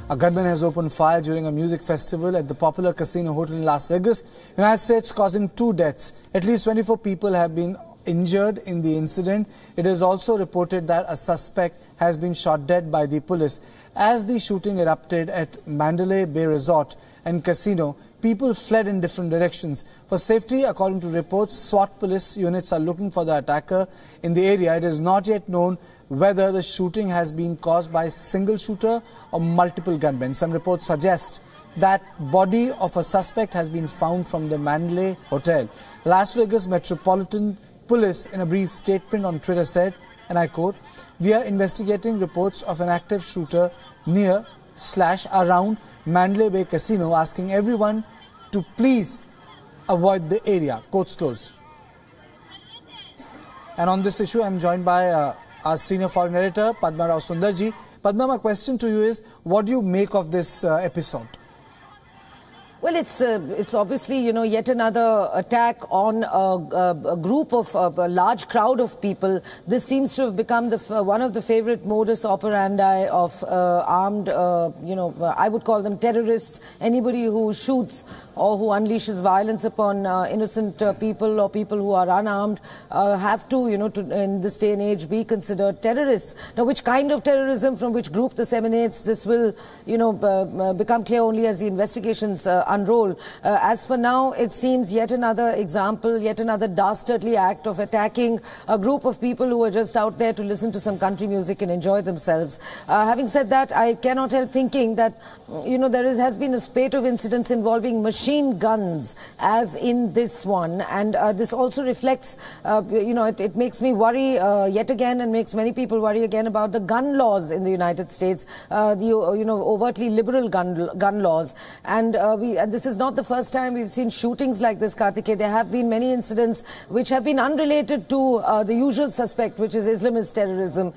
A gunman has opened fire during a music festival at the popular casino hotel in Las Vegas, United States, causing 2 deaths. At least 24 people have been injured in the incident. It is also reported that a suspect has been shot dead by the police. As the shooting erupted at Mandalay Bay Resort and Casino, people fled in different directions. For safety, according to reports, SWAT police units are looking for the attacker in the area. It is not yet known whether the shooting has been caused by a single shooter or multiple gunmen. Some reports suggest that body of a suspect has been found from the Mandalay Hotel. Las Vegas Metropolitan Police, in a brief statement on Twitter, said, and I quote, "We are investigating reports of an active shooter near/around Mandalay Bay Casino, asking everyone to please avoid the area." Quotes close. And on this issue, I am joined by our senior foreign editor, Padma Rao Sundarji. Padma, my question to you is, what do you make of this episode? Well, it's obviously, yet another attack on a group of a large crowd of people. This seems to have become one of the favorite modus operandi of armed, I would call them terrorists. Anybody who shoots or who unleashes violence upon innocent people or people who are unarmed have to, in this day and age, be considered terrorists. Now, which kind of terrorism, from which group this emanates, this will, become clear only as the investigations unroll. As for now, it seems yet another example, yet another dastardly act of attacking a group of people who are just out there to listen to some country music and enjoy themselves. Having said that, I cannot help thinking that, there has been a spate of incidents involving machine guns, as in this one. And this also reflects, it makes me worry yet again, and makes many people worry again about the gun laws in the United States, the overtly liberal gun laws. And this is not the first time we've seen shootings like this, Karthikeya. There have been many incidents which have been unrelated to the usual suspect, which is Islamist terrorism,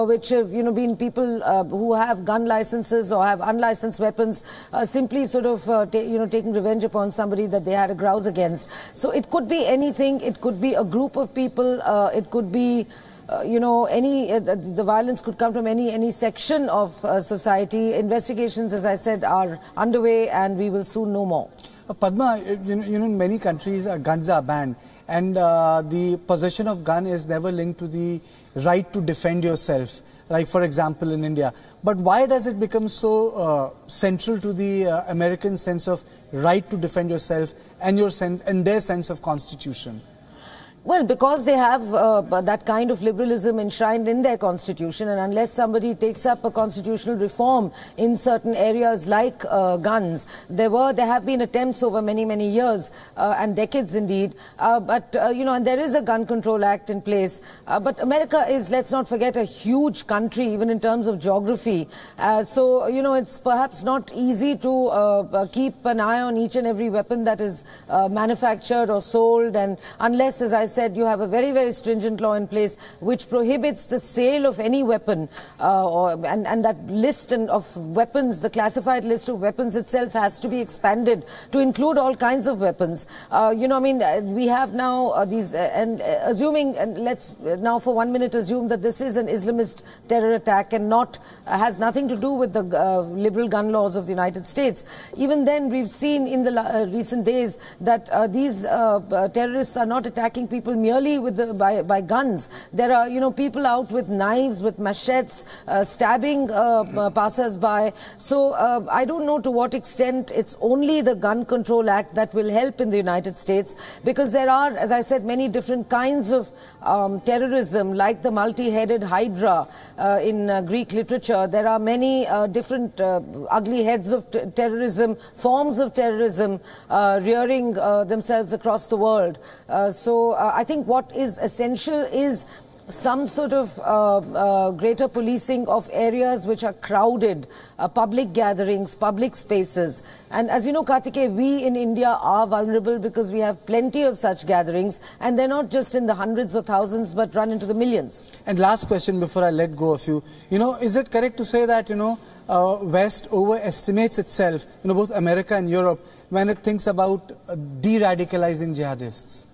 which have, been people who have gun licenses or have unlicensed weapons, simply sort of, taking revenge upon somebody that they had a grouse against. So it could be anything. It could be a group of people. It could be the violence could come from any section of society. Investigations, as I said, are underway, and we will soon know more. Padma, in many countries, guns are banned, and the possession of gun is never linked to the right to defend yourself, like for example in India. But why does it become so central to the American sense of right to defend yourself and their sense of constitution? Well, because they have that kind of liberalism enshrined in their constitution, and unless somebody takes up a constitutional reform in certain areas like guns, there have been attempts over many years and decades indeed. And there is a Gun Control Act in place. But America is, let's not forget, a huge country, even in terms of geography. So it's perhaps not easy to keep an eye on each and every weapon that is manufactured or sold, and unless, as I said, you have a very stringent law in place which prohibits the sale of any weapon, and that list of weapons, the classified list of weapons itself, has to be expanded to include all kinds of weapons. We have now these, and assuming, and let's now for 1 minute assume that this is an Islamist terror attack and has nothing to do with the liberal gun laws of the United States. Even then, we've seen in the recent days that these terrorists are not attacking people merely by guns. There are, people out with knives, with machetes, stabbing passers-by. So I don't know to what extent it's only the Gun Control Act that will help in the United States, because there are, as I said, many different kinds of terrorism, like the multi-headed hydra in Greek literature. There are many different ugly heads of terrorism, forms of terrorism rearing themselves across the world. So I think what is essential is some sort of greater policing of areas which are crowded, public gatherings, public spaces. And as you know, Karthikeya, we in India are vulnerable because we have plenty of such gatherings, and they're not just in the hundreds or thousands, but run into the millions. And last question before I let go of you, is it correct to say that, West overestimates itself, both America and Europe, when it thinks about de-radicalizing jihadists?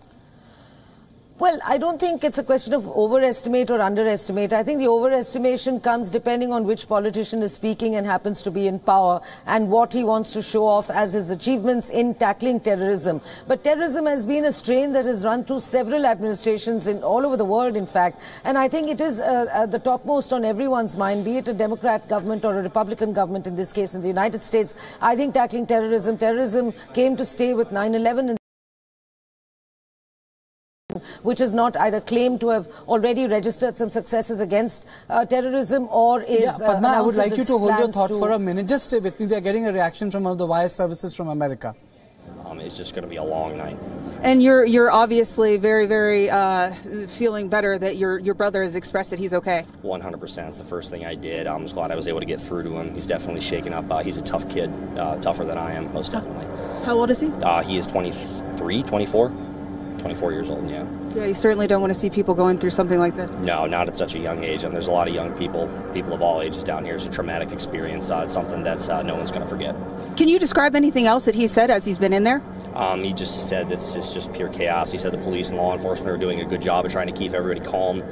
Well, I don't think it's a question of overestimate or underestimate. I think the overestimation comes depending on which politician is speaking and happens to be in power and what he wants to show off as his achievements in tackling terrorism. But terrorism has been a strain that has run through several administrations in all over the world, in fact. And I think it is the topmost on everyone's mind, be it a Democrat government or a Republican government, in this case in the United States. I think tackling terrorism came to stay with 9/11. Which is not either claimed to have already registered some successes against terrorism or is... Yeah, Padma, I would like you to hold your thought for a minute. Just stay with me. They're getting a reaction from one of the wire services from America. It's just going to be a long night. And you're obviously very feeling better that your brother has expressed that he's okay. 100%. It's the first thing I did. I'm just glad I was able to get through to him. He's definitely shaken up. He's a tough kid, tougher than I am, most definitely. How old is he? He is 24 years old, yeah. Yeah, you certainly don't want to see people going through something like this. No, not at such a young age. And there's a lot of young people of all ages down here. It's a traumatic experience. It's something that no one's going to forget. Can you describe anything else that he said as he's been in there? He just said it's just pure chaos. He said the police and law enforcement are doing a good job of trying to keep everybody calm.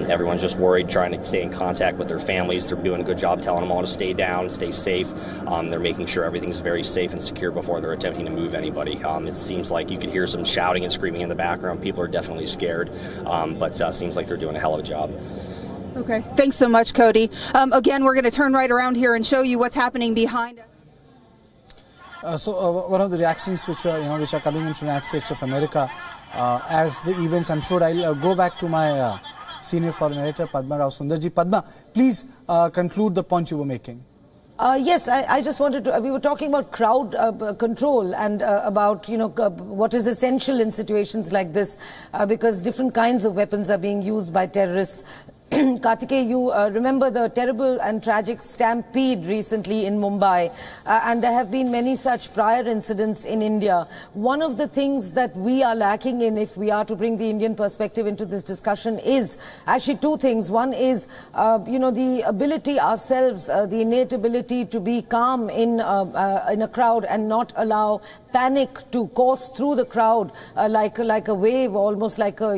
Everyone's just worried, trying to stay in contact with their families. They're doing a good job telling them all to stay down, stay safe. They're making sure everything's very safe and secure before they're attempting to move anybody. It seems like you could hear some shouting and screaming in the background. People are definitely scared, but seems like they're doing a hell of a job. Okay. Thanks so much, Cody. Again, we're going to turn right around here and show you what's happening behind us. One of the reactions which are coming in from the United States of America as the events unfold. I'll go back to my senior foreign editor Padma Rao Sundarji. Padma, please conclude the point you were making. Yes, I just wanted to, we were talking about crowd control and about, what is essential in situations like this because different kinds of weapons are being used by terrorists. Kartikeya, you remember the terrible and tragic stampede recently in Mumbai, and there have been many such prior incidents in India. One of the things that we are lacking in, if we are to bring the Indian perspective into this discussion, is actually two things. One is, the ability ourselves, the innate ability to be calm in a crowd and not allow panic to course through the crowd like a wave, almost like a,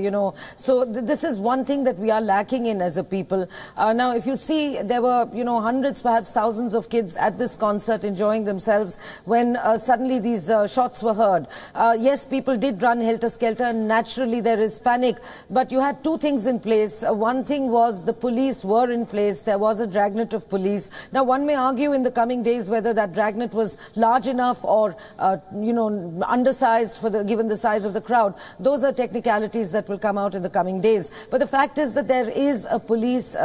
So this is one thing that we are lacking in as a people. Now, if you see, there were, hundreds, perhaps thousands of kids at this concert enjoying themselves when suddenly these shots were heard. Yes, people did run helter-skelter and naturally there is panic. But you had two things in place. One thing was the police were in place. There was a dragnet of police. Now, one may argue in the coming days whether that dragnet was large enough or, undersized given the size of the crowd. Those are technicalities that will come out in the coming days. But the fact is that there is a police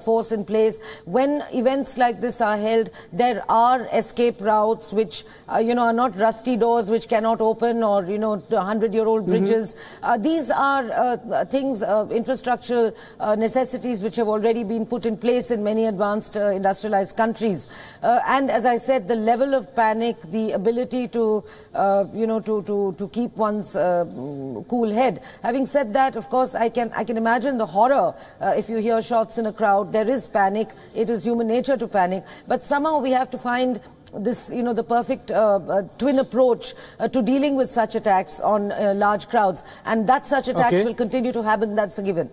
force in place. When events like this are held, there are escape routes which, are not rusty doors which cannot open or, 100-year-old bridges. These are things, infrastructural necessities which have already been put in place in many advanced industrialized countries. And as I said, the level of panic, the ability to to keep one's cool head. Having said that, of course, I can imagine the horror if you hear shots in a crowd. There is panic. It is human nature to panic. But somehow we have to find this, the perfect twin approach to dealing with such attacks on large crowds. And that such attacks will continue to happen. That's a given.